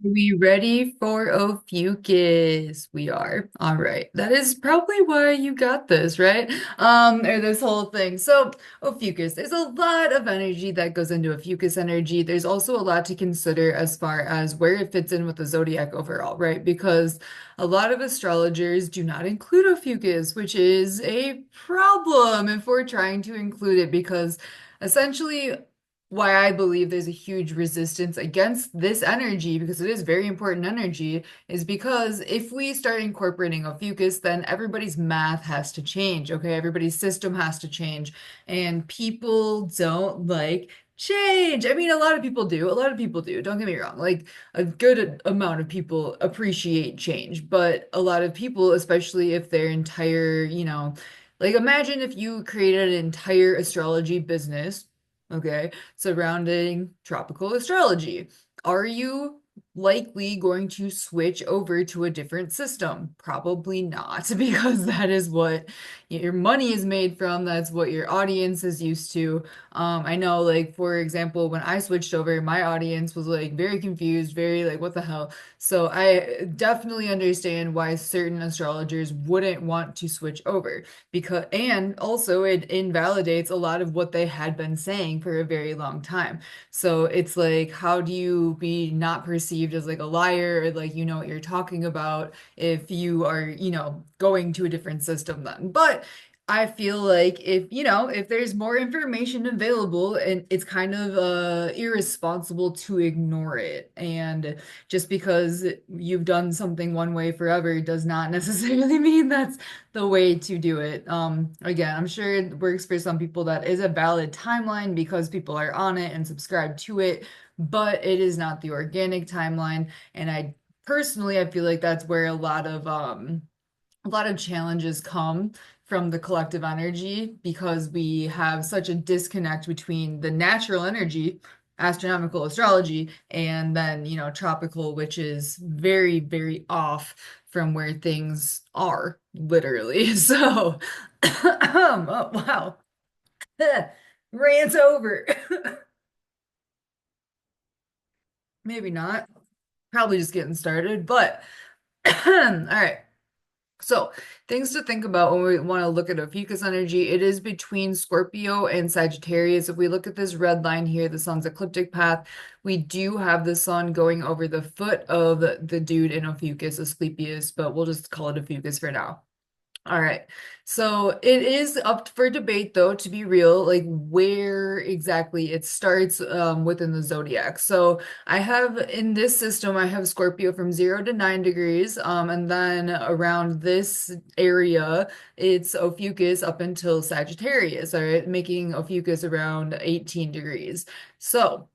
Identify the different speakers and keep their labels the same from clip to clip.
Speaker 1: We ready for Ophiuchus? We are. All right. That is probably why you got this, right? Or this whole thing. So, Ophiuchus, there's a lot of energy that goes into Ophiuchus energy. There's also a lot to consider as far as where it fits in with the zodiac overall, right? Because a lot of astrologers do not include Ophiuchus, which is a problem if we're trying to include it because essentially why I believe there's a huge resistance against this energy, because it is very important energy, is because if we start incorporating Ophiuchus, then everybody's math has to change, okay? Everybody's system has to change, and people don't like change. I mean, a lot of people do. A lot of people do. Don't get me wrong. Like, a good amount of people appreciate change, but a lot of people, especially if their entire, like imagine if you created an entire astrology business, okay, surrounding tropical astrology. Are you likely going to switch over to a different system? Probably not, because that is what your money is made from. That's what your audience is used to. I know, like, for example, when I switched over, my audience was like very confused, very like, what the hell? So I definitely understand why certain astrologers wouldn't want to switch over because and also it invalidates a lot of what they had been saying for a very long time. So it's like, how do you be not perceived as like a liar or like you know what you're talking about if you are, going to a different system then? But I feel like if there's more information available and it's kind of irresponsible to ignore it. And just because you've done something one way forever does not necessarily mean that's the way to do it. Again, I'm sure it works for some people. That is a valid timeline because people are on it and subscribe to it, but it is not the organic timeline. And I personally, I feel like that's where a lot of challenges come from the collective energy because we have such a disconnect between the natural energy, astronomical astrology, and then, tropical, which is very, very off from where things are, literally. So, oh, wow. Rant over. Maybe not. Probably just getting started, but all right. So, things to think about when we want to look at Ophiuchus energy, it is between Scorpio and Sagittarius. If we look at this red line here, the sun's ecliptic path, we do have the sun going over the foot of the dude in Ophiuchus, Asclepius, but we'll just call it Ophiuchus for now. All right. So it is up for debate, though, to be real, like where exactly it starts within the zodiac. So I have in this system, I have Scorpio from 0 to 9 degrees, and then around this area, it's Ophiuchus up until Sagittarius, all right, making Ophiuchus around 18 degrees. So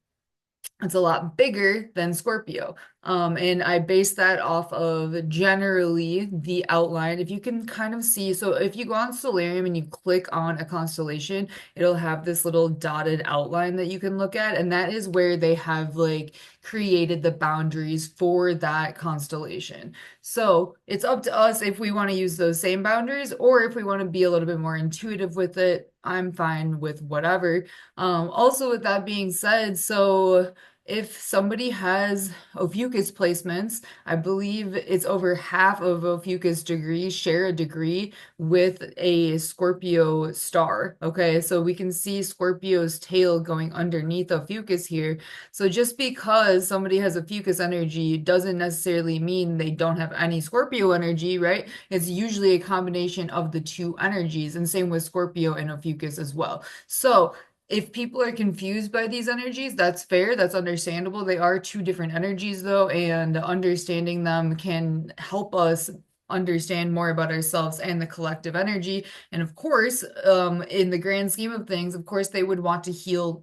Speaker 1: it's a lot bigger than Scorpio. And I base that off of generally the outline. If you can kind of see, so if you go on Solarium and you click on a constellation, it'll have this little dotted outline that you can look at. And that is where they have like created the boundaries for that constellation. So it's up to us if we want to use those same boundaries or if we want to be a little bit more intuitive with it. I'm fine with whatever. Also, with that being said, so if somebody has Ophiuchus placements, I believe it's over half of Ophiuchus degrees share a degree with a Scorpio star. Okay, so we can see Scorpio's tail going underneath Ophiuchus here. So just because somebody has Ophiuchus energy doesn't necessarily mean they don't have any Scorpio energy, right? It's usually a combination of the two energies, and same with Scorpio and Ophiuchus as well. So if people are confused by these energies, that's fair, that's understandable. They are two different energies, though, and understanding them can help us understand more about ourselves and the collective energy. And of course, in the grand scheme of things, of course, they would want to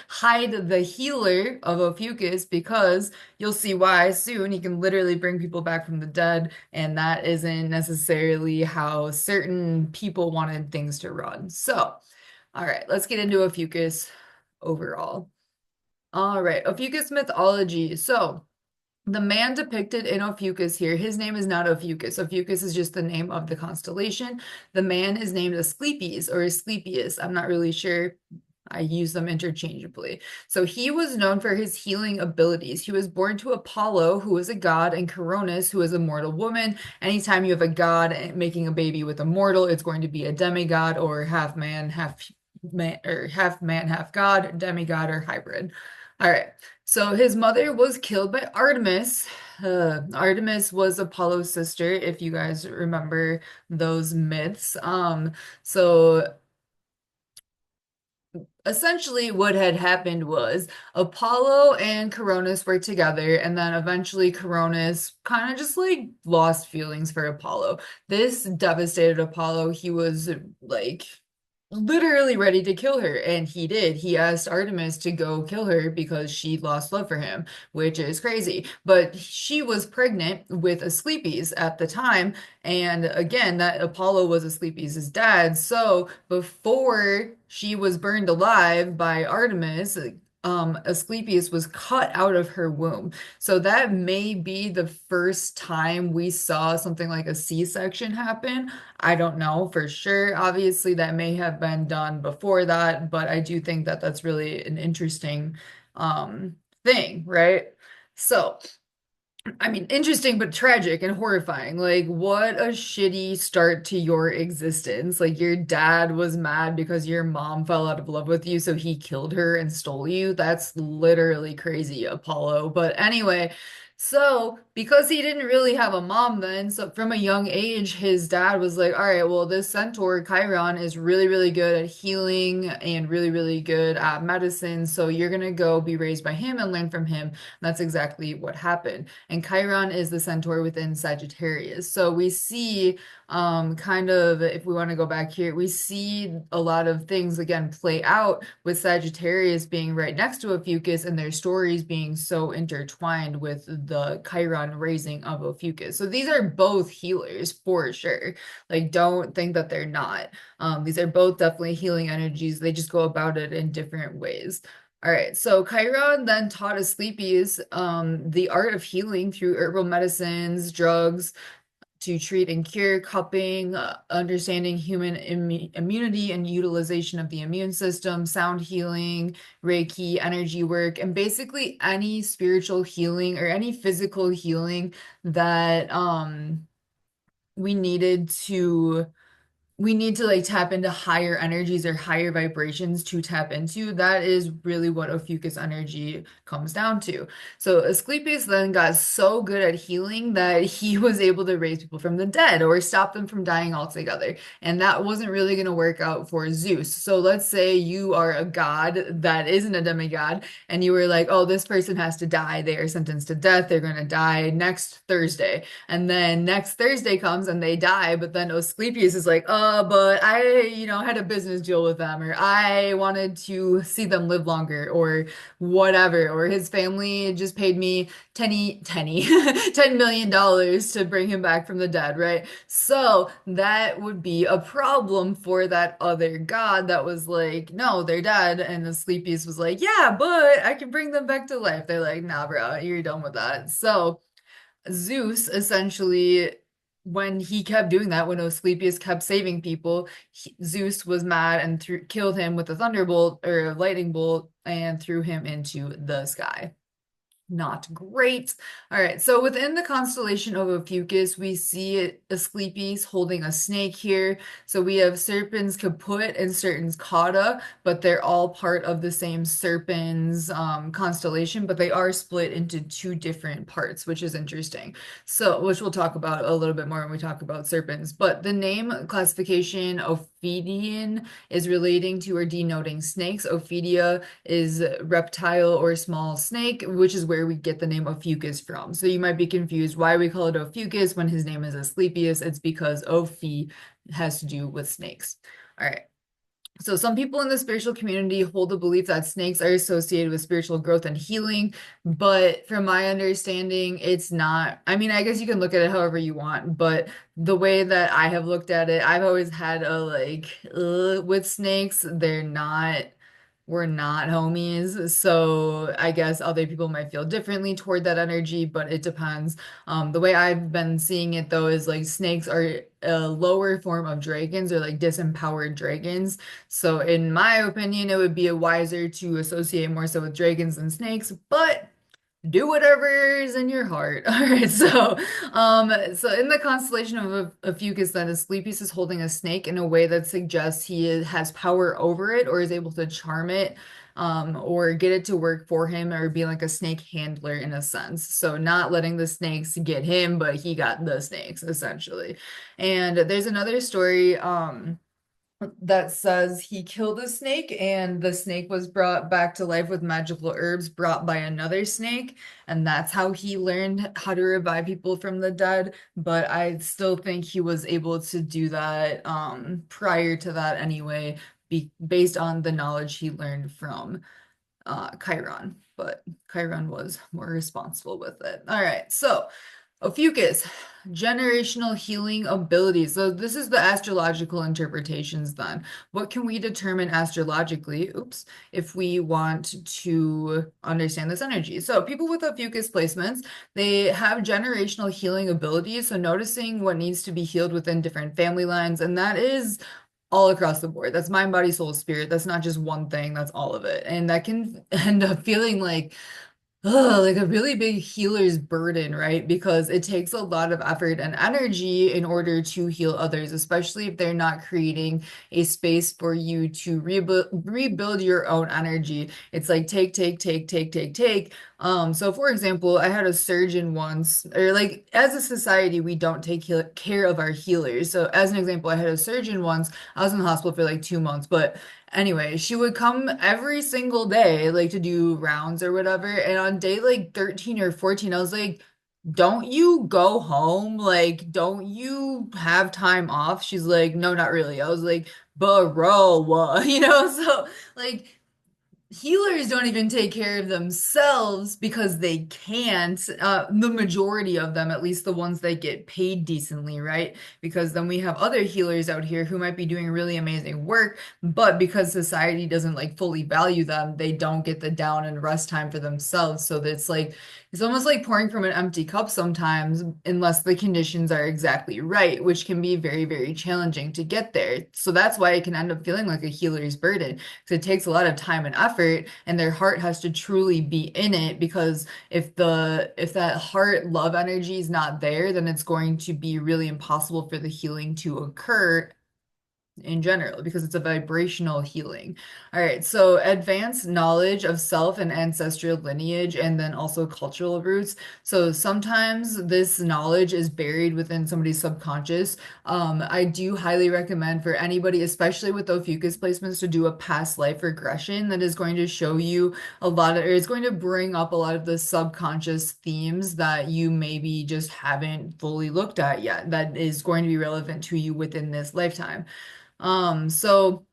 Speaker 1: hide the healer of Ophiuchus because you'll see why soon. He can literally bring people back from the dead, and that isn't necessarily how certain people wanted things to run. So, all right, let's get into Ophiuchus overall. All right, Ophiuchus mythology. So, the man depicted in Ophiuchus here, his name is not Ophiuchus. Ophiuchus is just the name of the constellation. The man is named Asclepius or Asclepius. I'm not really sure I use them interchangeably. So he was known for his healing abilities. He was born to Apollo, who is a god, and Coronis, who is a mortal woman. Anytime you have a god making a baby with a mortal, it's going to be a demigod or half man, half god, demigod, or hybrid. All right. So his mother was killed by Artemis. Artemis was Apollo's sister, if you guys remember those myths. So essentially what had happened was Apollo and Coronis were together, and then eventually Coronis kind of just like lost feelings for Apollo. This devastated Apollo. He was like literally ready to kill her, and he did. He asked Artemis to go kill her because she lost love for him, which is crazy. But she was pregnant with Asclepius at the time, and again, that Apollo was Asclepius' dad. So before she was burned alive by Artemis, Asclepius was cut out of her womb. So that may be the first time we saw something like a C-section happen. I don't know for sure. Obviously, that may have been done before that, but I do think that that's really an interesting thing, right? So, I mean, interesting but tragic and horrifying. Like, what a shitty start to your existence. Like, your dad was mad because your mom fell out of love with you, so he killed her and stole you. That's literally crazy, Apollo. But anyway, so because he didn't really have a mom then, so from a young age, his dad was like, all right, well, this centaur, Chiron, is really, really good at healing and really, really good at medicine. So you're gonna go be raised by him and learn from him. That's exactly what happened. And Chiron is the centaur within Sagittarius. So we see kind of, if we want to go back here, we see a lot of things again play out with Sagittarius being right next to Ophiuchus and their stories being so intertwined with the Chiron raising of Ophiuchus. So these are both healers for sure. Like, don't think that they're not. These are both definitely healing energies. They just go about it in different ways. All right, so Chiron then taught Asclepius the art of healing through herbal medicines, drugs to treat and cure, cupping, understanding human immunity and utilization of the immune system, sound healing, Reiki, energy work, and basically any spiritual healing or any physical healing that we needed to we need to like tap into higher energies or higher vibrations to tap into. That is really what Ophiuchus energy comes down to. So Asclepius then got so good at healing that he was able to raise people from the dead or stop them from dying altogether. And that wasn't really going to work out for Zeus. So let's say you are a god that isn't a demigod, and you were like, oh, this person has to die. They are sentenced to death. They're going to die next Thursday. And then next Thursday comes and they die, but then Asclepius is like, but I, had a business deal with them, or I wanted to see them live longer, or whatever, or his family just paid me $10 million to bring him back from the dead, right? So that would be a problem for that other god that was like, no, they're dead. And Asclepius was like, yeah, but I can bring them back to life. They're like, nah, bro, you're done with that. So Zeus essentially, when he kept doing that, when Asclepius kept saving people, Zeus was mad and killed him with a thunderbolt or a lightning bolt and threw him into the sky. Not great. All right, so within the constellation of Ophiuchus, we see Asclepius holding a snake here. So we have Serpens caput and Serpens cauda, but they're all part of the same Serpens constellation, but they are split into two different parts, which is interesting. So, which we'll talk about a little bit more when we talk about Serpens. But the name classification Ophidian is relating to or denoting snakes. Ophidia is reptile or small snake, which is where we get the name Ophiuchus from. So you might be confused why we call it Ophiuchus when his name is Asclepius. It's because Ophi has to do with snakes. All right. So some people in the spiritual community hold the belief that snakes are associated with spiritual growth and healing, but from my understanding, it's not. I mean, I guess you can look at it however you want, but the way that I have looked at it, I've always had a like with snakes, they're not we're not homies. So I guess other people might feel differently toward that energy, but it depends. The way I've been seeing it though is like snakes are a lower form of dragons or like disempowered dragons. So in my opinion, it would be a wiser to associate more so with dragons than snakes, but do whatever's in your heart. All right, so in the constellation of Ophiuchus, then a sleep piece is holding a snake in a way that suggests has power over it or is able to charm it, or get it to work for him or be like a snake handler in a sense. So not letting the snakes get him, but he got the snakes essentially. And there's another story. That says he killed a snake and the snake was brought back to life with magical herbs brought by another snake. And that's how he learned how to revive people from the dead. But I still think he was able to do that prior to that anyway, based on the knowledge he learned from Chiron. But Chiron was more responsible with it. All right, so Ophiuchus, generational healing abilities. So this is the astrological interpretations then. What can we determine astrologically, oops, if we want to understand this energy? So people with Ophiuchus placements, they have generational healing abilities. So noticing what needs to be healed within different family lines, and that is all across the board. That's mind, body, soul, spirit. That's not just one thing, that's all of it. And that can end up feeling like a really big healer's burden, right? Because it takes a lot of effort and energy in order to heal others, especially if they're not creating a space for you to rebuild your own energy. It's like take, take, take, take, take, take. So for example, I had a surgeon once, or like as a society, we don't take care of our healers. So as an example, I had a surgeon once. I was in the hospital for like 2 months, but anyway, she would come every single day, like to do rounds or whatever. And on day like 13 or 14, I was like, don't you go home? Like, don't you have time off? She's like, no, not really. I was like, bro, So like healers don't even take care of themselves because they can't. The majority of them, at least the ones that get paid decently, right? Because then we have other healers out here who might be doing really amazing work, but because society doesn't like fully value them, they don't get the down and rest time for themselves. So that's like, it's almost like pouring from an empty cup sometimes, unless the conditions are exactly right, which can be very, very challenging to get there. So that's why it can end up feeling like a healer's burden because it takes a lot of time and effort and their heart has to truly be in it because if that heart love energy is not there, then it's going to be really impossible for the healing to occur in general because it's a vibrational healing. All right, so advanced knowledge of self and ancestral lineage and then also cultural roots. So sometimes this knowledge is buried within somebody's subconscious. I do highly recommend for anybody, especially with Ophiuchus placements, to do a past life regression that is going to show you a lot of, or it's going to bring up a lot of the subconscious themes that you maybe just haven't fully looked at yet that is going to be relevant to you within this lifetime. So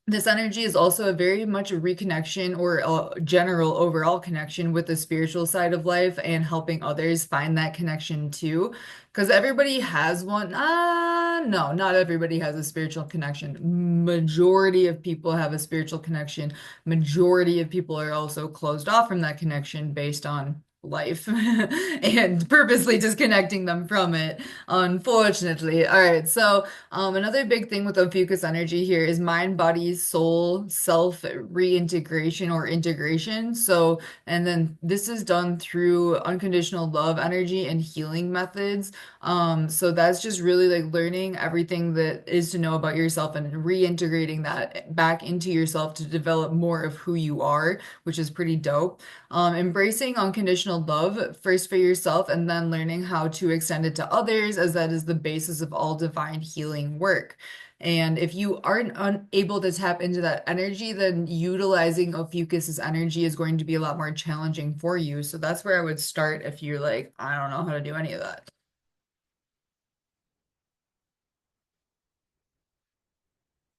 Speaker 1: this energy is also a very much a reconnection or a general overall connection with the spiritual side of life and helping others find that connection too. Because everybody has one. No, not everybody has a spiritual connection. Majority of people have a spiritual connection. Majority of people are also closed off from that connection based on life and purposely disconnecting them from it, unfortunately. All right, so another big thing with Ophiuchus energy here is mind, body, soul, self reintegration or integration. So, and then this is done through unconditional love energy and healing methods. So that's just really like learning everything that is to know about yourself and reintegrating that back into yourself to develop more of who you are, which is pretty dope. Embracing unconditional love first for yourself and then learning how to extend it to others, as that is the basis of all divine healing work. And if you aren't unable to tap into that energy, then utilizing Ophiuchus's energy is going to be a lot more challenging for you. So that's where I would start if you're like, I don't know how to do any of that.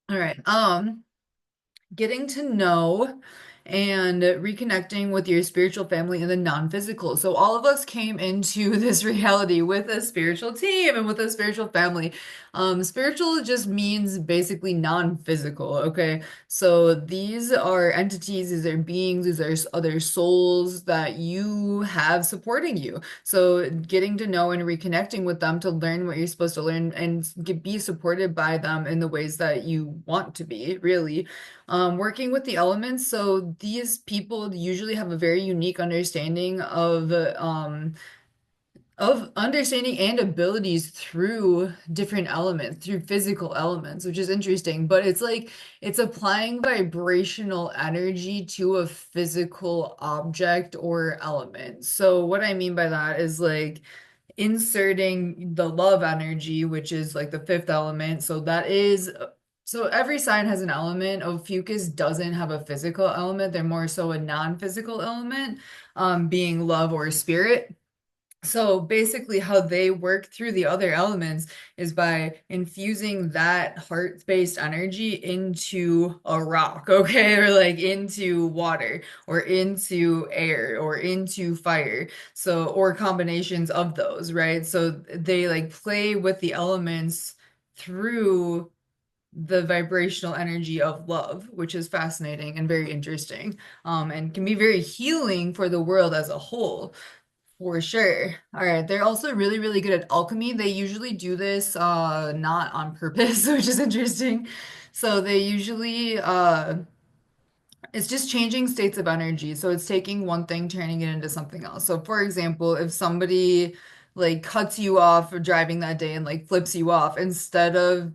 Speaker 1: All right. Getting to know and reconnecting with your spiritual family and the non-physical. So all of us came into this reality with a spiritual team and with a spiritual family. Spiritual just means basically non-physical, okay? So these are entities, these are beings, these are other souls that you have supporting you. So getting to know and reconnecting with them to learn what you're supposed to learn and be supported by them in the ways that you want to be, really. Working with the elements. So these people usually have a very unique understanding of understanding and abilities through different elements, through physical elements, which is interesting. But it's like it's applying vibrational energy to a physical object or element. So what I mean by that is like inserting the love energy, which is like the fifth element. So that is so every sign has an element. Ophiuchus doesn't have a physical element. They're more so a non-physical element, being love or spirit. So basically, how they work through the other elements is by infusing that heart-based energy into a rock, okay? Or like into water, or into air, or into fire. So, or combinations of those, right? So they like play with the elements through the vibrational energy of love, which is fascinating and very interesting, and can be very healing for the world as a whole. For sure. All right. They're also really, really good at alchemy. They usually do this not on purpose, which is interesting. So they usually it's just changing states of energy. So it's taking one thing, turning it into something else. So for example, if somebody like cuts you off for driving that day and like flips you off, instead of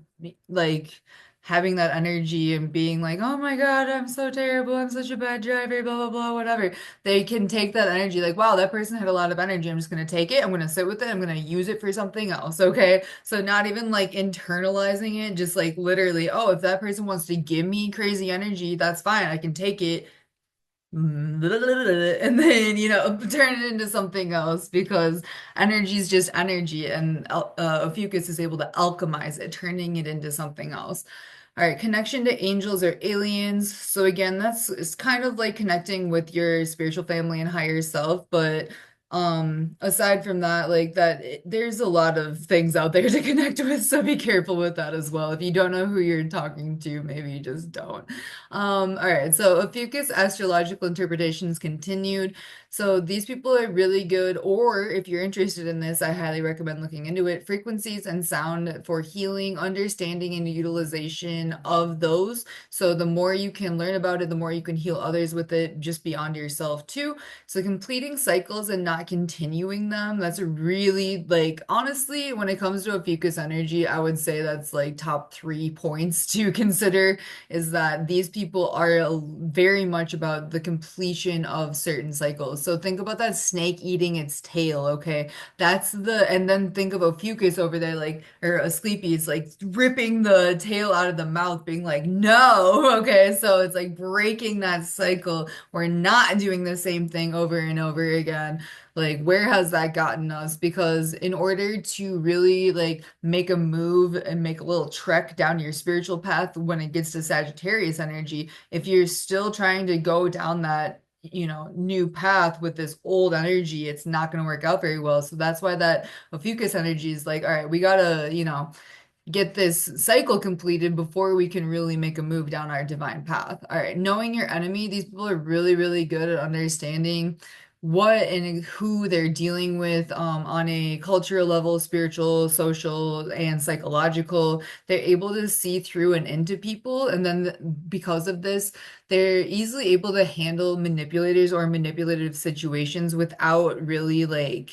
Speaker 1: like having that energy and being like, oh my God, I'm so terrible, I'm such a bad driver, blah, blah, blah, whatever. They can take that energy, like, wow, that person had a lot of energy. I'm just gonna take it, I'm gonna sit with it, I'm gonna use it for something else. Okay. So not even like internalizing it, just like literally, oh, if that person wants to give me crazy energy, that's fine. I can take it and then, turn it into something else because energy is just energy, and Ophiuchus is able to alchemize it, turning it into something else. All right, connection to angels or aliens. So again, that's it's kind of like connecting with your spiritual family and higher self, but aside from that, like that there's a lot of things out there to connect with, so be careful with that as well. If you don't know who you're talking to, maybe you just don't. All right, so Ophiuchus astrological interpretations continued. So these people are really good, or if you're interested in this, I highly recommend looking into it. Frequencies and sound for healing, understanding, and utilization of those. So the more you can learn about it, the more you can heal others with it, just beyond yourself too. So completing cycles and not continuing them, that's a really like honestly, when it comes to Ophiuchus energy, I would say that's like top 3 points to consider is that these people are very much about the completion of certain cycles. So think about that snake eating its tail, okay? And then think of Ophiuchus over there, like, or Asclepius, like ripping the tail out of the mouth, being like, no, okay? So it's like breaking that cycle. We're not doing the same thing over and over again. Like, where has that gotten us? Because in order to really like make a move and make a little trek down your spiritual path when it gets to Sagittarius energy, if you're still trying to go down that, new path with this old energy, it's not going to work out very well. So that's why that Ophiuchus energy is like, all right, we gotta, get this cycle completed before we can really make a move down our divine path. All right, knowing your enemy, these people are really, really good at understanding what and who they're dealing with on a cultural level, spiritual, social, and psychological. They're able to see through and into people. And then because of this, they're easily able to handle manipulators or manipulative situations without really like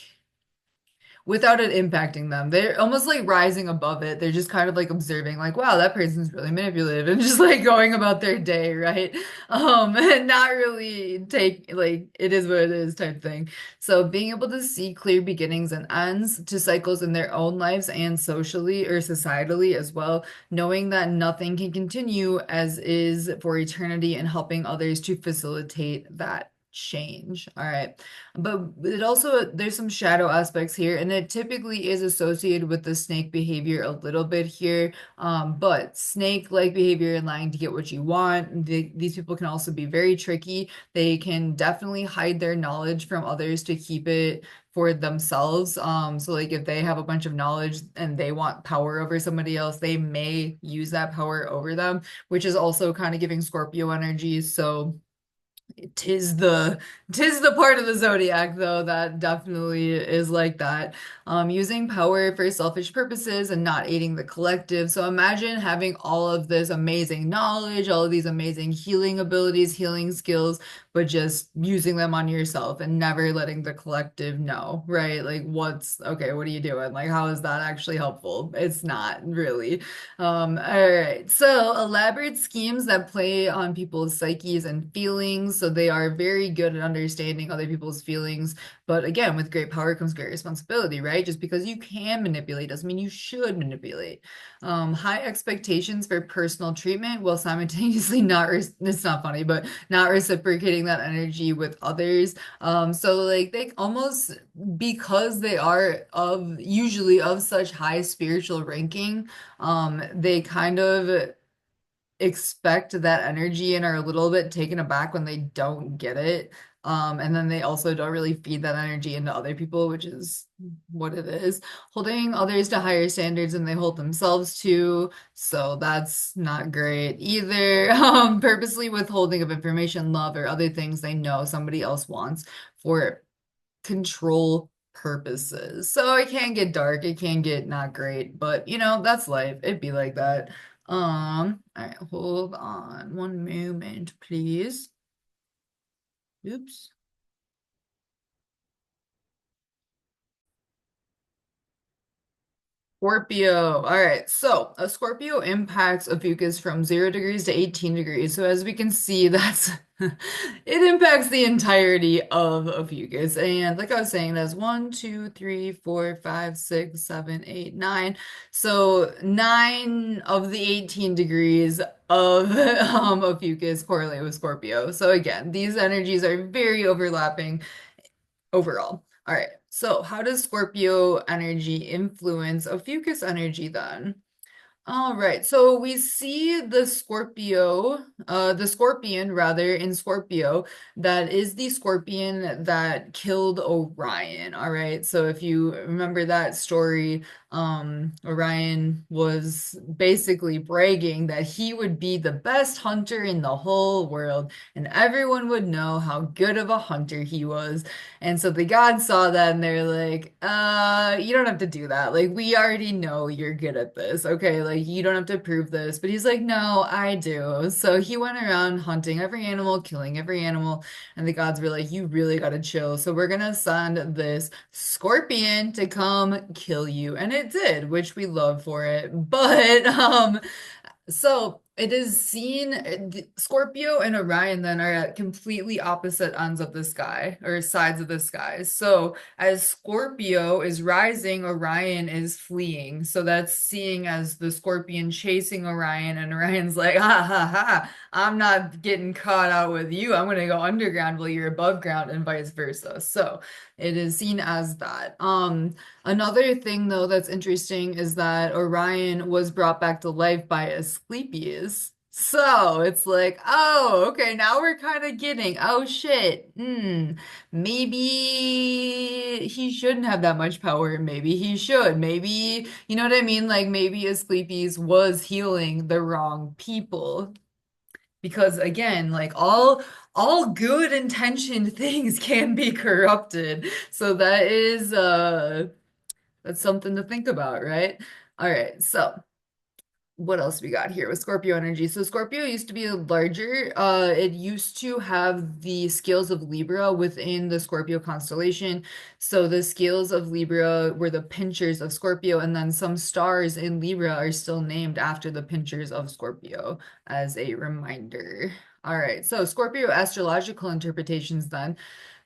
Speaker 1: without it impacting them. They're almost like rising above it. They're just kind of like observing, like, wow, that person's really manipulative and just like going about their day, right? And not really take like it is what it is type thing. So being able to see clear beginnings and ends to cycles in their own lives and socially or societally as well, knowing that nothing can continue as is for eternity and helping others to facilitate that. change. All right. But it also, there's some shadow aspects here, and it typically is associated with the snake behavior a little bit here. But snake-like behavior and lying to get what you want, these people can also be very tricky. They can definitely hide their knowledge from others to keep it for themselves. So like if they have a bunch of knowledge and they want power over somebody else, they may use that power over them, which is also kind of giving Scorpio energy. So tis the tis the part of the zodiac though that definitely is like that, using power for selfish purposes and not aiding the collective. So imagine having all of this amazing knowledge, all of these amazing healing abilities, healing skills, but just using them on yourself and never letting the collective know, right? Like what's okay, what are you doing? Like how is that actually helpful? It's not really. All right. So elaborate schemes that play on people's psyches and feelings. So they are very good at understanding other people's feelings. But again, with great power comes great responsibility, right? Just because you can manipulate doesn't mean you should manipulate. High expectations for personal treatment while simultaneously it's not funny, but not reciprocating that energy with others. So like they almost, because they are of usually of such high spiritual ranking, they kind of expect that energy and are a little bit taken aback when they don't get it. And then they also don't really feed that energy into other people, which is what it is. Holding others to higher standards than they hold themselves to. So that's not great either. Purposely withholding of information, love, or other things they know somebody else wants for control purposes. So it can get dark, it can get not great, but that's life. It'd be like that. All right, hold on one moment, please. Oops. Scorpio. All right. So a Scorpio impacts Ophiuchus from 0 degrees to 18 degrees. So as we can see, that's it impacts the entirety of Ophiuchus. And like I was saying, that's 1, 2, 3, 4, 5, 6, 7, 8, 9. So 9 of the 18 degrees of Ophiuchus correlate with Scorpio. So again, these energies are very overlapping overall. All right. So how does Scorpio energy influence Ophiuchus energy then? All right, so we see the scorpion rather in Scorpio, that is the scorpion that killed Orion. All right, so if you remember that story, Orion was basically bragging that he would be the best hunter in the whole world, and everyone would know how good of a hunter he was. And so the gods saw that and they're like, you don't have to do that. Like, we already know you're good at this. Okay, like you don't have to prove this. But he's like, no, I do. So he went around hunting every animal, killing every animal, and the gods were like, you really gotta chill. So we're gonna send this scorpion to come kill you. And it did, which we love for it. But so it is seen, Scorpio and Orion then are at completely opposite ends of the sky or sides of the sky. So as Scorpio is rising, Orion is fleeing. So that's seeing as the scorpion chasing Orion, and Orion's like, ha ha ha, I'm not getting caught out with you. I'm gonna go underground while you're above ground, and vice versa. So it is seen as that. Another thing, though, that's interesting is that Orion was brought back to life by Asclepius. So it's like, oh, okay, now we're kind of getting, oh shit, maybe he shouldn't have that much power. Maybe he should. Maybe, you know what I mean? Like maybe Asclepius was healing the wrong people. Because again, like all good intentioned things can be corrupted. So that is that's something to think about, right? All right, so what else we got here with Scorpio energy? So Scorpio used to be larger. It used to have the scales of Libra within the Scorpio constellation. So the scales of Libra were the pinchers of Scorpio, and then some stars in Libra are still named after the pinchers of Scorpio as a reminder. All right, so Scorpio astrological interpretations then.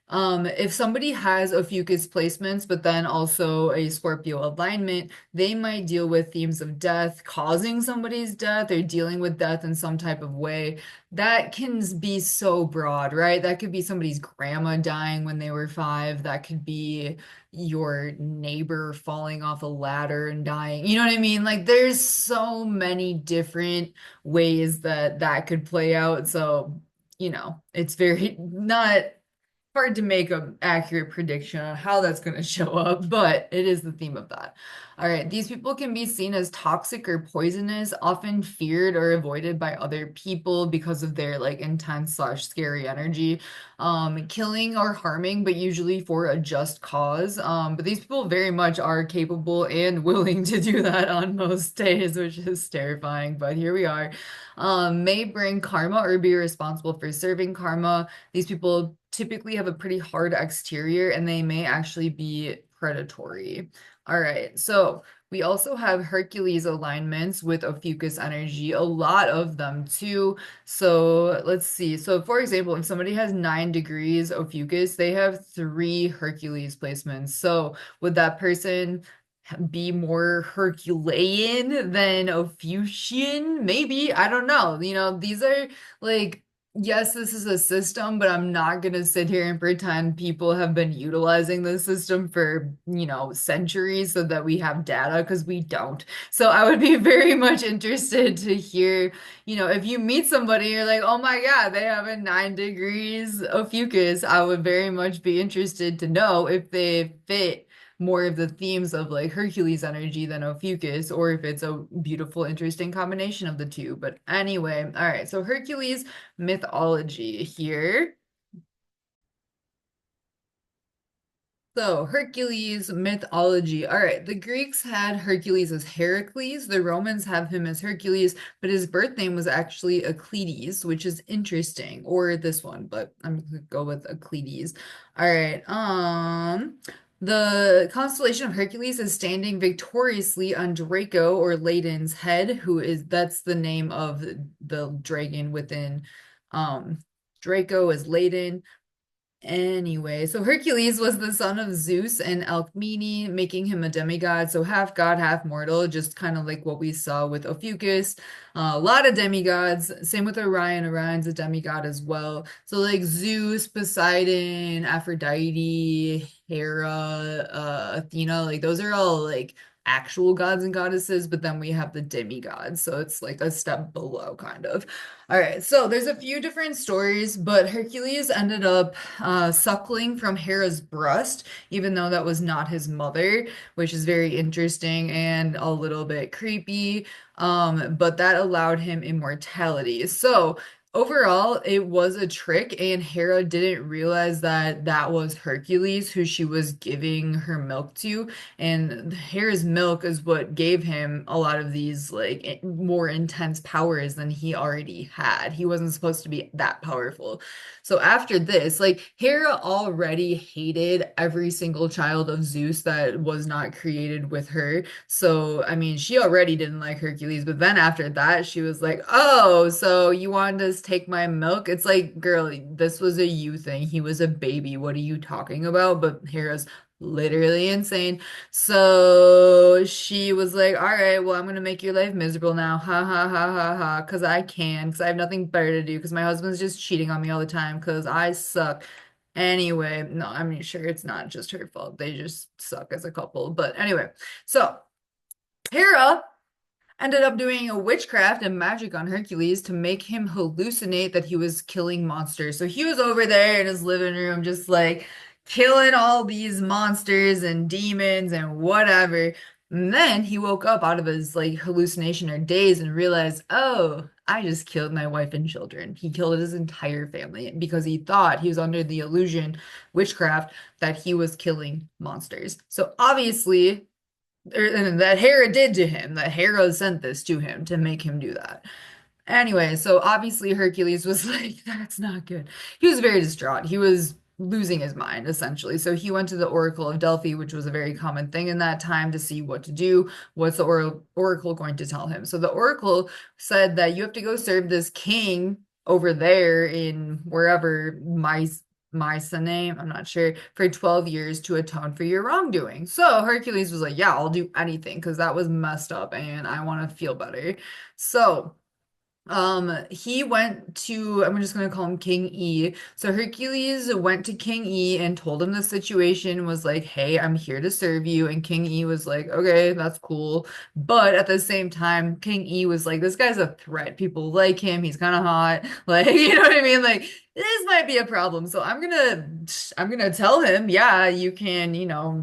Speaker 1: If somebody has Ophiuchus placements, but then also a Scorpio alignment, they might deal with themes of death, causing somebody's death, or dealing with death in some type of way. That can be so broad, right? That could be somebody's grandma dying when they were 5. That could be your neighbor falling off a ladder and dying. You know what I mean? Like, there's so many different ways that that could play out. So, it's very not hard to make an accurate prediction on how that's going to show up, but it is the theme of that. All right, these people can be seen as toxic or poisonous, often feared or avoided by other people because of their like intense slash scary energy, killing or harming, but usually for a just cause. But these people very much are capable and willing to do that on most days, which is terrifying. But here we are. May bring karma or be responsible for serving karma. These people typically have a pretty hard exterior and they may actually be predatory. All right, so we also have Hercules alignments with Ophiuchus energy, a lot of them too. So let's see. So for example, if somebody has 9 degrees Ophiuchus, they have 3 Hercules placements. So would that person be more Herculean than Ophiuchian? Maybe. I don't know. These are like, yes, this is a system, but I'm not gonna sit here and pretend people have been utilizing this system for, centuries so that we have data because we don't. So I would be very much interested to hear, if you meet somebody, you're like, oh my God, they have a 9 degrees Ophiuchus. I would very much be interested to know if they fit more of the themes of like Hercules energy than Ophiuchus, or if it's a beautiful, interesting combination of the two. But anyway, all right, so Hercules mythology here. So, Hercules mythology. All right, the Greeks had Hercules as Heracles, the Romans have him as Hercules, but his birth name was actually Euclides, which is interesting, or this one, but I'm gonna go with Euclides. All right, the constellation of Hercules is standing victoriously on Draco or Ladon's head, that's the name of the dragon within Draco is Ladon. Anyway, so Hercules was the son of Zeus and Alcmene, making him a demigod. So half god, half mortal, just kind of like what we saw with Ophiuchus. A lot of demigods. Same with Orion. Orion's a demigod as well. So like Zeus, Poseidon, Aphrodite, Hera, Athena, like those are all like actual gods and goddesses, but then we have the demigods. So it's like a step below, kind of. All right, so there's a few different stories, but Hercules ended up suckling from Hera's breast, even though that was not his mother, which is very interesting and a little bit creepy. But that allowed him immortality. So overall, it was a trick, and Hera didn't realize that that was Hercules who she was giving her milk to. And Hera's milk is what gave him a lot of these like more intense powers than he already had. He wasn't supposed to be that powerful. So after this, like Hera already hated every single child of Zeus that was not created with her. So, I mean, she already didn't like Hercules, but then after that, she was like, "Oh, so you wanted to take my milk?" It's like, girl, this was a you thing. He was a baby. What are you talking about? But Hera's literally insane. So she was like, all right, well, I'm gonna make your life miserable now. Ha ha ha ha ha. Because I can, because I have nothing better to do, because my husband's just cheating on me all the time, because I suck. Anyway, no, I mean, sure, it's not just her fault. They just suck as a couple. But anyway, so Hera ended up doing a witchcraft and magic on Hercules to make him hallucinate that he was killing monsters. So he was over there in his living room, just like killing all these monsters and demons and whatever. And then he woke up out of his like hallucination or daze and realized, oh, I just killed my wife and children. He killed his entire family because he thought he was under the illusion, witchcraft, that he was killing monsters. So obviously, that Hera did to him, that Hera sent this to him to make him do that. Anyway, so obviously Hercules was like, that's not good. He was very distraught. He was losing his mind, essentially. So he went to the Oracle of Delphi, which was a very common thing in that time to see what to do. What's the Oracle going to tell him? So the Oracle said that you have to go serve this king over there in wherever Mycenae, I'm not sure, for 12 years to atone for your wrongdoing. So Hercules was like, yeah, I'll do anything because that was messed up and I want to feel better. So he went to, I'm just gonna call him King E. So Hercules went to King E and told him the situation, was like, hey, I'm here to serve you. And King E was like, okay, that's cool. But at the same time, King E was like, this guy's a threat. People like him, he's kind of hot. Like, you know what I mean? Like, this might be a problem. So I'm gonna tell him, yeah, you can,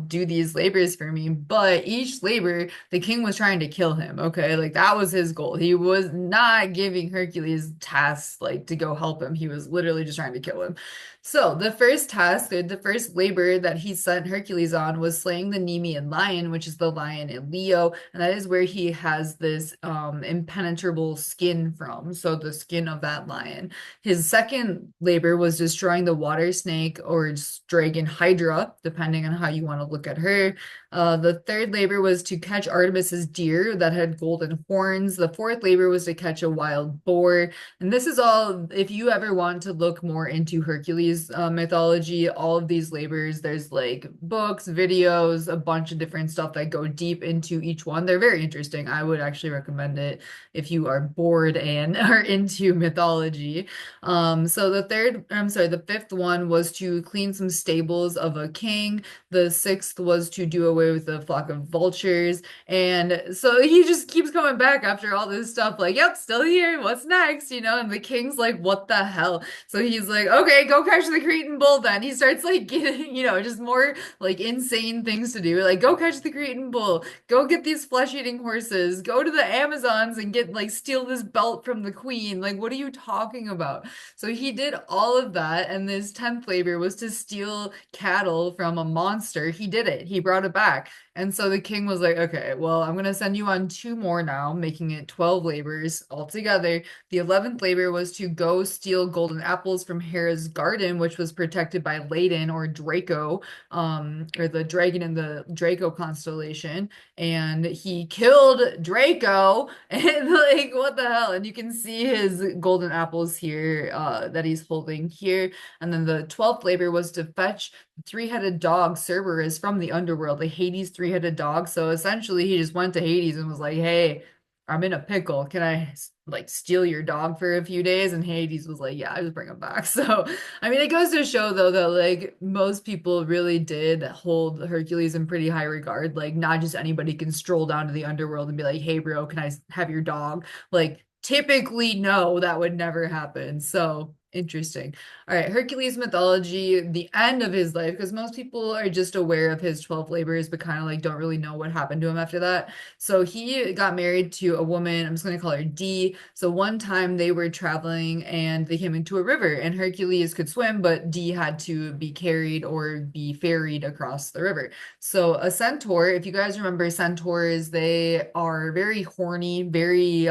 Speaker 1: do these labors for me. But each labor, the king was trying to kill him. Okay, like that was his goal. He was not giving Hercules tasks like to go help him. He was literally just trying to kill him. So the first task, or the first labor that he sent Hercules on was slaying the Nemean lion, which is the lion in Leo, and that is where he has this impenetrable skin from. So the skin of that lion. His second labor was destroying the water snake or dragon Hydra, depending on how you want to look at her. The third labor was to catch Artemis's deer that had golden horns. The fourth labor was to catch a wild boar. And this is all, if you ever want to look more into Hercules mythology, all of these labors, there's like books, videos, a bunch of different stuff that go deep into each one. They're very interesting. I would actually recommend it if you are bored and are into mythology. So the fifth one was to clean some stables of a king. The sixth was to do away with a flock of vultures. And so he just keeps coming back after all this stuff, like, yep, still here. What's next? And the king's like, what the hell? So he's like, okay, go catch the Cretan bull then. He starts like getting, just more like insane things to do. Like, go catch the Cretan bull, go get these flesh-eating horses, go to the Amazons and get like steal this belt from the queen. Like, what are you talking about? So he did all of that, and this 10th labor was to steal cattle from a monster. He did it. He brought it back. And so the king was like, okay, well, I'm going to send you on two more now, making it 12 labors altogether. The 11th labor was to go steal golden apples from Hera's garden, which was protected by Ladon or Draco, or the dragon in the Draco constellation. And he killed Draco, and like, what the hell? And you can see his golden apples here, that he's holding here. And then the 12th labor was to fetch three-headed dog Cerberus from the underworld, the Hades three-headed dog. So essentially he just went to Hades and was like, hey, I'm in a pickle. Can I like steal your dog for a few days? And Hades was like, yeah, I just bring him back. So I mean, it goes to show though that like most people really did hold Hercules in pretty high regard. Like not just anybody can stroll down to the underworld and be like, hey bro, can I have your dog? Like typically no, that would never happen. So interesting. All right, Hercules mythology, the end of his life, because most people are just aware of his 12 labors, but kind of like don't really know what happened to him after that. So he got married to a woman, I'm just going to call her D. So one time they were traveling and they came into a river, and Hercules could swim, but D had to be carried or be ferried across the river. So a centaur, if you guys remember centaurs, they are very horny, very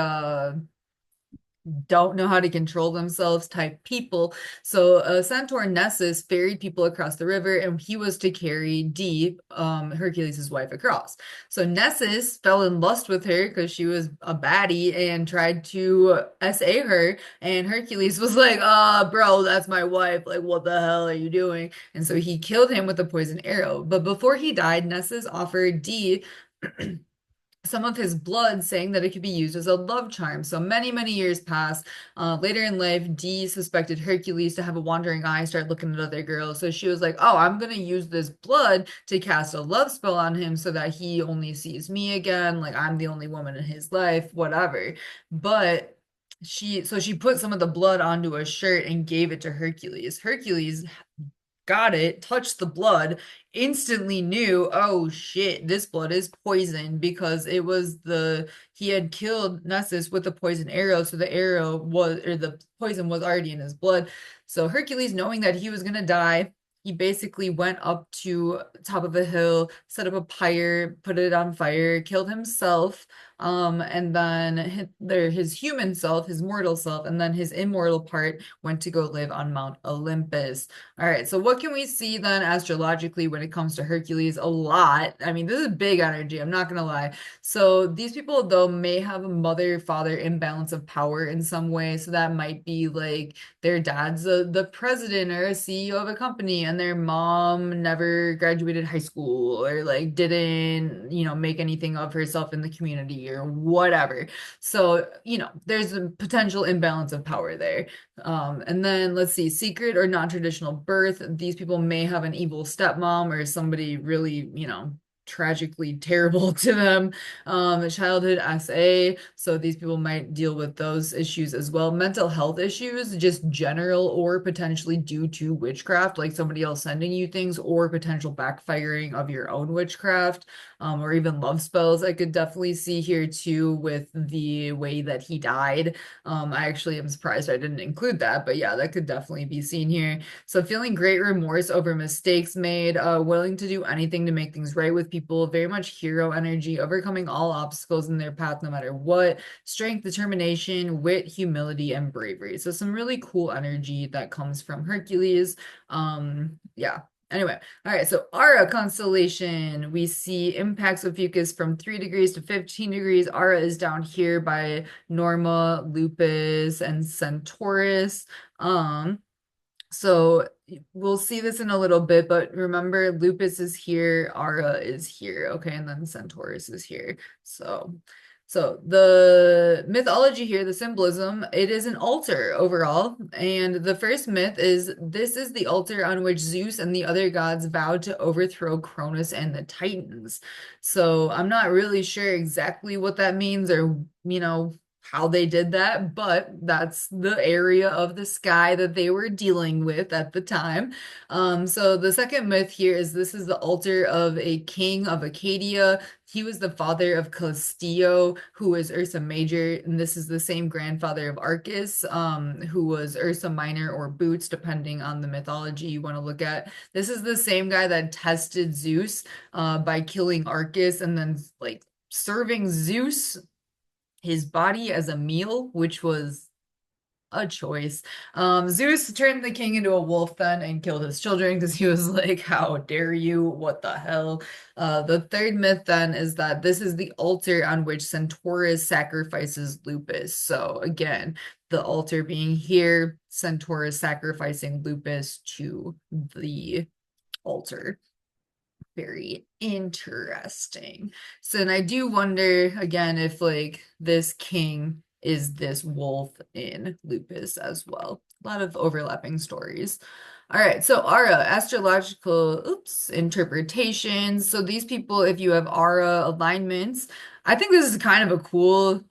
Speaker 1: don't know how to control themselves type people. So Centaur Nessus ferried people across the river, and he was to carry D, Hercules' wife, across. So Nessus fell in lust with her because she was a baddie and tried to SA her. And Hercules was like, bro, that's my wife. Like, what the hell are you doing? And so he killed him with a poison arrow. But before he died, Nessus offered D some of his blood, saying that it could be used as a love charm. So many, many years pass. Later in life, Dee suspected Hercules to have a wandering eye, start looking at other girls. So she was like, oh, I'm going to use this blood to cast a love spell on him so that he only sees me again. Like I'm the only woman in his life, whatever. But she put some of the blood onto a shirt and gave it to Hercules. Hercules got it, touched the blood, instantly knew, oh shit, this blood is poison because he had killed Nessus with a poison arrow, so the poison was already in his blood. So Hercules, knowing that he was gonna die, he basically went up to top of a hill, set up a pyre, put it on fire, killed himself, And then his human self, his mortal self, and then his immortal part went to go live on Mount Olympus. All right, so what can we see then astrologically when it comes to Hercules? A lot. I mean, this is big energy, I'm not gonna lie. So these people, though, may have a mother-father imbalance of power in some way. So that might be like their dad's the president or a CEO of a company, and their mom never graduated high school or like didn't, make anything of herself in the community or whatever. So, there's a potential imbalance of power there. And then let's see, secret or non-traditional birth. These people may have an evil stepmom or somebody really, tragically terrible to them. Childhood SA, so these people might deal with those issues as well. Mental health issues, just general or potentially due to witchcraft, like somebody else sending you things, or potential backfiring of your own witchcraft, or even love spells. I could definitely see here too with the way that he died. I actually am surprised I didn't include that, but yeah, that could definitely be seen here. So feeling great remorse over mistakes made, willing to do anything to make things right with people, very much hero energy, overcoming all obstacles in their path no matter what, strength, determination, wit, humility, and bravery. So some really cool energy that comes from Hercules. Yeah. Anyway, all right, so Ara constellation, we see impacts of Ophiuchus from 3 degrees to 15 degrees. Ara is down here by Norma, Lupus, and Centaurus. So we'll see this in a little bit, but remember Lupus is here, Ara is here, okay, and then Centaurus is here. So the mythology here, the symbolism, it is an altar overall. And the first myth is this is the altar on which Zeus and the other gods vowed to overthrow Cronus and the Titans. So I'm not really sure exactly what that means or, how they did that, but that's the area of the sky that they were dealing with at the time. So the second myth here is this is the altar of a king of Acadia. He was the father of Castillo, who was Ursa Major, and this is the same grandfather of Arcus, who was Ursa Minor or Boots, depending on the mythology you want to look at. This is the same guy that tested Zeus by killing Arcus and then like serving Zeus his body as a meal, which was a choice. Zeus turned the king into a wolf then and killed his children because he was like, how dare you? What the hell? The third myth then is that this is the altar on which Centaurus sacrifices Lupus. So again, the altar being here, Centaurus sacrificing Lupus to the altar. Very interesting. So, and I do wonder again if like this king is this wolf in Lupus as well. A lot of overlapping stories. All right, so Ara, astrological, interpretations. So these people, if you have Ara alignments, I think this is kind of a cool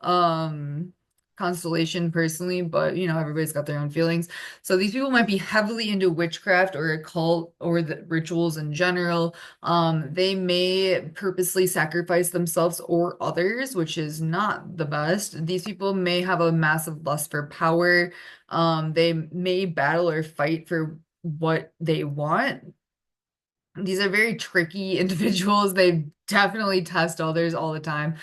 Speaker 1: constellation personally, but everybody's got their own feelings. So these people might be heavily into witchcraft or occult or the rituals in general. They may purposely sacrifice themselves or others, which is not the best. These people may have a massive lust for power. They may battle or fight for what they want. These are very tricky individuals. They definitely test others all the time.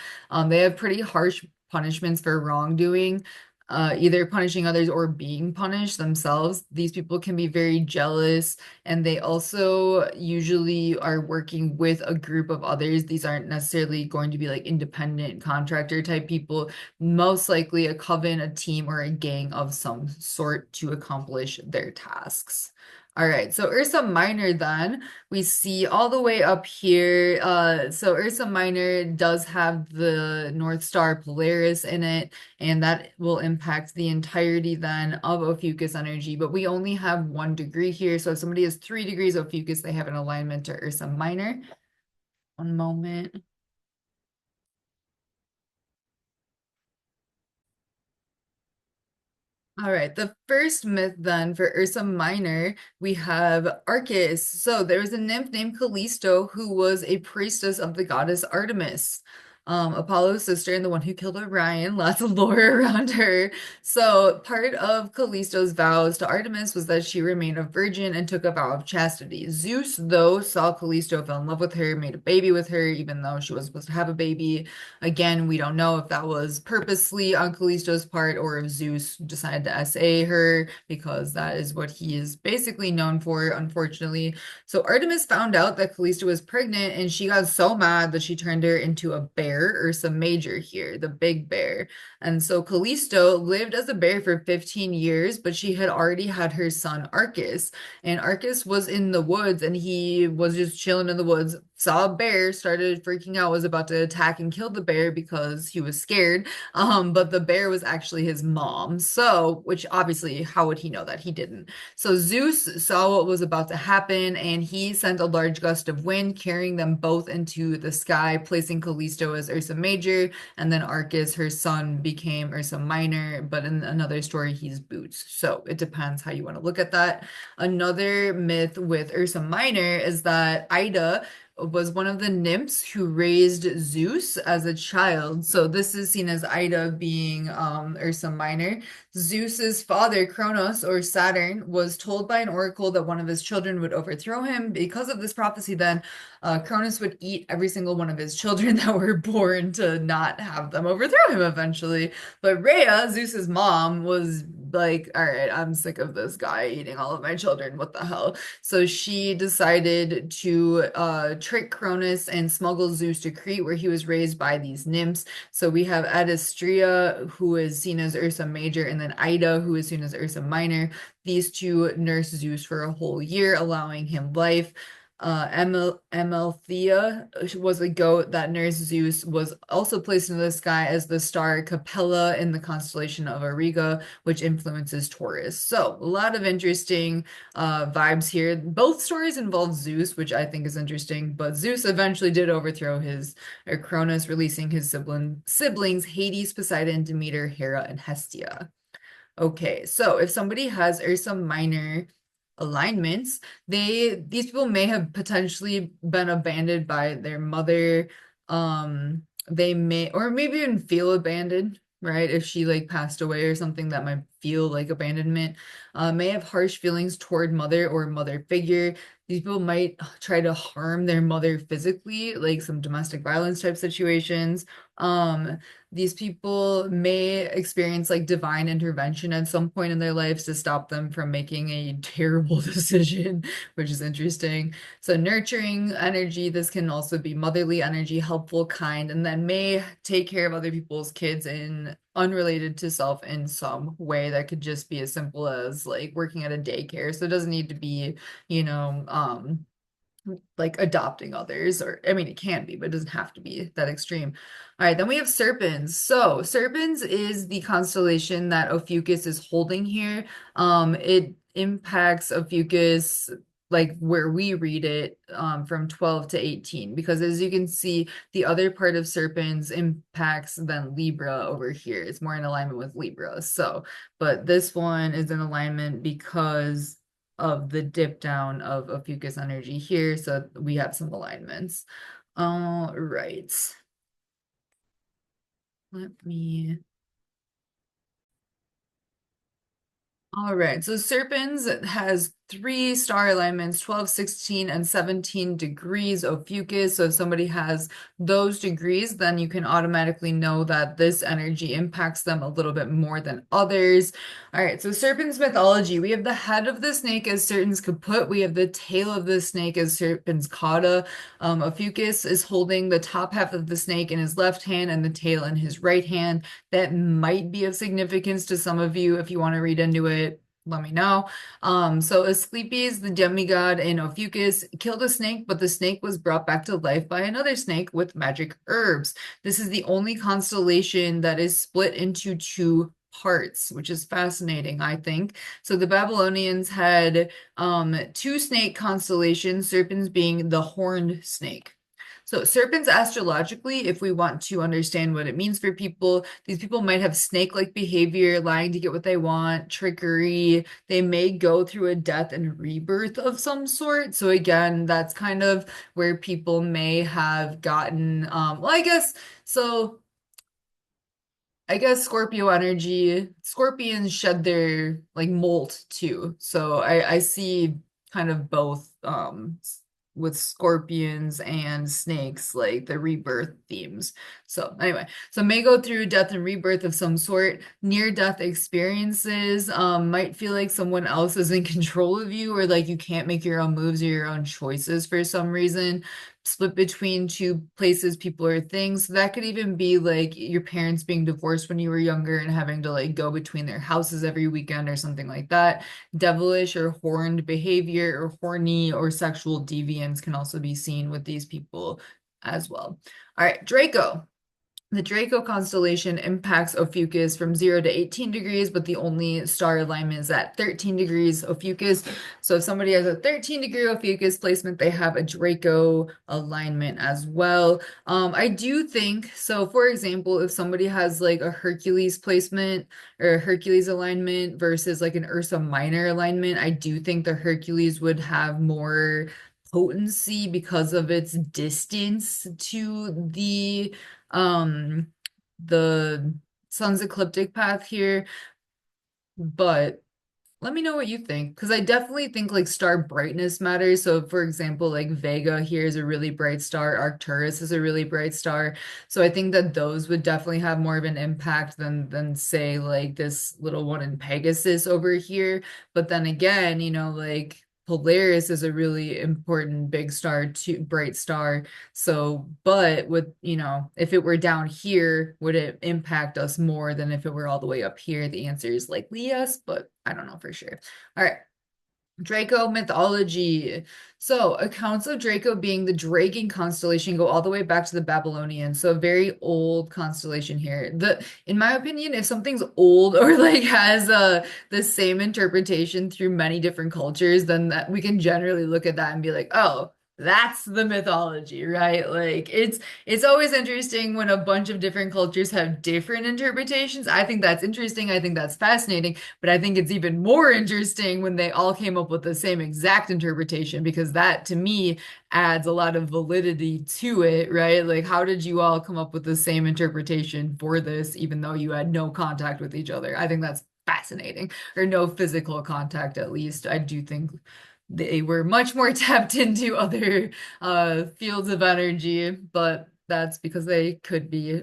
Speaker 1: They have pretty harsh punishments for wrongdoing, either punishing others or being punished themselves. These people can be very jealous, and they also usually are working with a group of others. These aren't necessarily going to be like independent contractor type people, most likely a coven, a team, or a gang of some sort to accomplish their tasks. All right, so Ursa Minor then, we see all the way up here. So Ursa Minor does have the North Star Polaris in it, and that will impact the entirety then of Ophiuchus energy. But we only have 1 degree here, so if somebody has 3 degrees Ophiuchus, they have an alignment to Ursa Minor. One moment. All right, the first myth then for Ursa Minor, we have Arcus. So there was a nymph named Callisto who was a priestess of the goddess Artemis. Apollo's sister and the one who killed Orion. Lots of lore around her. So part of Callisto's vows to Artemis was that she remained a virgin and took a vow of chastity. Zeus, though, saw Callisto, fell in love with her, made a baby with her, even though she was supposed to have a baby. Again, we don't know if that was purposely on Callisto's part or if Zeus decided to SA her because that is what he is basically known for, unfortunately. So Artemis found out that Callisto was pregnant and she got so mad that she turned her into a bear, Ursa Major here, the big bear. And so Callisto lived as a bear for 15 years, but she had already had her son Arcus. And Arcus was in the woods and he was just chilling in the woods, saw a bear, started freaking out, was about to attack and kill the bear because he was scared. But the bear was actually his mom. So, which obviously, how would he know that? He didn't. So Zeus saw what was about to happen and he sent a large gust of wind, carrying them both into the sky, placing Callisto as Ursa Major, and then Arcus, her son, became Ursa Minor, but in another story, he's Boots. So it depends how you want to look at that. Another myth with Ursa Minor is that Ida was one of the nymphs who raised Zeus as a child. So this is seen as Ida being Ursa Minor. Zeus's father, Kronos or Saturn, was told by an oracle that one of his children would overthrow him. Because of this prophecy, then Cronus would eat every single one of his children that were born to not have them overthrow him eventually. But Rhea, Zeus's mom, was like, all right, I'm sick of this guy eating all of my children. What the hell? So she decided to trick Cronus and smuggle Zeus to Crete, where he was raised by these nymphs. So we have Adistria, who is seen as Ursa Major, and then Ida, who is seen as Ursa Minor. These two nurse Zeus for a whole year, allowing him life. Amalthea was a goat that nursed Zeus, was also placed in the sky as the star Capella in the constellation of Auriga, which influences Taurus. So a lot of interesting vibes here. Both stories involve Zeus, which I think is interesting, but Zeus eventually did overthrow his Cronus, releasing his siblings Hades, Poseidon, Demeter, Hera, and Hestia. Okay, so if somebody has Ursa Minor alignments, these people may have potentially been abandoned by their mother. They may or maybe even feel abandoned, right? If she like passed away or something that might feel like abandonment. May have harsh feelings toward mother or mother figure. These people might try to harm their mother physically, like some domestic violence type situations. These people may experience like divine intervention at some point in their lives to stop them from making a terrible decision, which is interesting. So nurturing energy, this can also be motherly energy, helpful, kind, and then may take care of other people's kids in unrelated to self in some way that could just be as simple as like working at a daycare. So it doesn't need to be, you know, like adopting others, or I mean it can be, but it doesn't have to be that extreme. All right, then we have Serpens. So Serpens is the constellation that Ophiuchus is holding here. It impacts Ophiuchus like where we read it from 12 to 18, because as you can see, the other part of Serpens impacts then Libra over here. It's more in alignment with Libra. So, but this one is in alignment because of the dip down of Ophiuchus energy here, so we have some alignments. All right. Let me All right, so Serpens has three star alignments, 12, 16, and 17 degrees Ophiuchus. So if somebody has those degrees, then you can automatically know that this energy impacts them a little bit more than others. All right, so Serpens mythology. We have the head of the snake as Serpens kaput. We have the tail of the snake as Serpens cauda. Ophiuchus is holding the top half of the snake in his left hand and the tail in his right hand. That might be of significance to some of you. If you want to read into it, let me know. So Asclepius, the demigod in Ophiuchus, killed a snake, but the snake was brought back to life by another snake with magic herbs. This is the only constellation that is split into two parts, which is fascinating, I think. So the Babylonians had two snake constellations, Serpens being the horned snake. So serpents astrologically, if we want to understand what it means for people, these people might have snake-like behavior, lying to get what they want, trickery. They may go through a death and rebirth of some sort. So again, that's kind of where people may have gotten, well, so. I guess Scorpio energy, scorpions shed their like molt too. So I see kind of both with scorpions and snakes, like the rebirth themes. So anyway, so may go through death and rebirth of some sort. Near death experiences might feel like someone else is in control of you, or like you can't make your own moves or your own choices for some reason. Split between two places, people, or things. So that could even be like your parents being divorced when you were younger and having to like go between their houses every weekend or something like that. Devilish or horned behavior or horny or sexual deviance can also be seen with these people as well. All right, Draco. The Draco constellation impacts Ophiuchus from 0 to 18 degrees, but the only star alignment is at 13 degrees Ophiuchus. So if somebody has a 13-degree Ophiuchus placement, they have a Draco alignment as well. I do think, so for example, if somebody has like a Hercules placement or a Hercules alignment versus like an Ursa Minor alignment, I do think the Hercules would have more potency because of its distance to um the sun's ecliptic path here, but let me know what you think, because I definitely think like star brightness matters. So for example, like Vega here is a really bright star, Arcturus is a really bright star. So I think that those would definitely have more of an impact than say like this little one in Pegasus over here. But then again, like Polaris is a really important big star, too, bright star. So, but with, if it were down here, would it impact us more than if it were all the way up here? The answer is likely yes, but I don't know for sure. All right. Draco mythology. So, accounts of Draco being the dragon constellation go all the way back to the Babylonians. So, a very old constellation here. In my opinion, if something's old or like has the same interpretation through many different cultures, then that we can generally look at that and be like, oh, that's the mythology, right? Like it's always interesting when a bunch of different cultures have different interpretations. I think that's interesting. I think that's fascinating. But I think it's even more interesting when they all came up with the same exact interpretation, because that to me adds a lot of validity to it, right? Like, how did you all come up with the same interpretation for this, even though you had no contact with each other? I think that's fascinating, or no physical contact at least. I do think they were much more tapped into other fields of energy, but that's because they could be.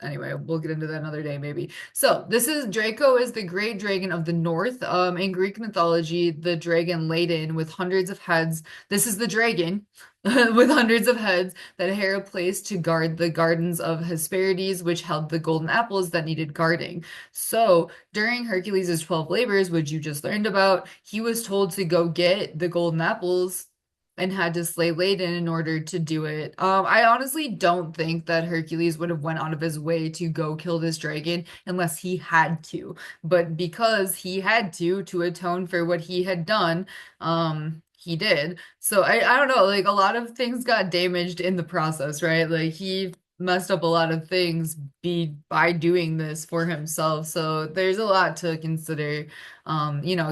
Speaker 1: Anyway, we'll get into that another day, maybe. So this is Draco is the great dragon of the north. In Greek mythology, the dragon laden with hundreds of heads. This is the dragon with hundreds of heads that Hera placed to guard the gardens of Hesperides, which held the golden apples that needed guarding. So during Hercules' 12 labors, which you just learned about, he was told to go get the golden apples and had to slay Ladon in order to do it. I honestly don't think that Hercules would have went out of his way to go kill this dragon unless he had to. But because he had to atone for what he had done, he did. So I don't know, like a lot of things got damaged in the process, right? Like he messed up a lot of things by doing this for himself. So there's a lot to consider.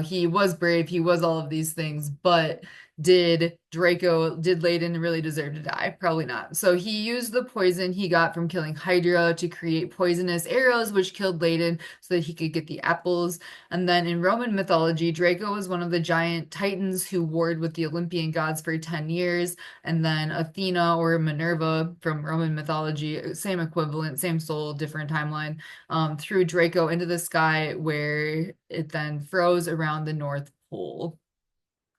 Speaker 1: He was brave, he was all of these things, but did Layden really deserve to die? Probably not. So he used the poison he got from killing Hydra to create poisonous arrows, which killed Layden so that he could get the apples. And then in Roman mythology, Draco was one of the giant titans who warred with the Olympian gods for 10 years. And then Athena or Minerva from Roman mythology, same equivalent, same soul, different timeline, threw Draco into the sky where it then froze around the North Pole.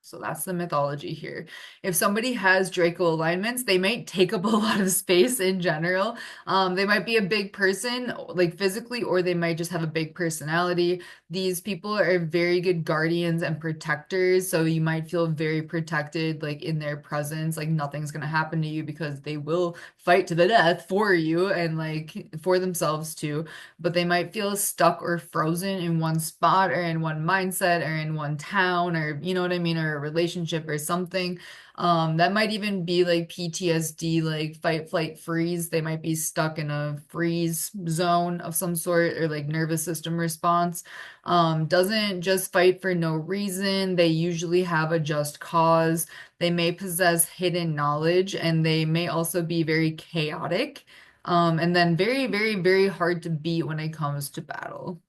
Speaker 1: So that's the mythology here. If somebody has Draco alignments, they might take up a lot of space in general. They might be a big person, like physically, or they might just have a big personality. These people are very good guardians and protectors, so you might feel very protected, like in their presence, like nothing's gonna happen to you because they will fight to the death for you and like for themselves too. But they might feel stuck or frozen in one spot or in one mindset or in one town, or you know what I mean, or or a relationship or something. That might even be like PTSD, like fight, flight, freeze. They might be stuck in a freeze zone of some sort or like nervous system response. Doesn't just fight for no reason. They usually have a just cause. They may possess hidden knowledge and they may also be very chaotic. And then very, very, very hard to beat when it comes to battle.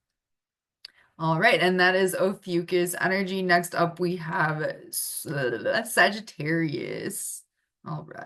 Speaker 1: All right, and that is Ophiuchus energy. Next up, we have Sagittarius. All right.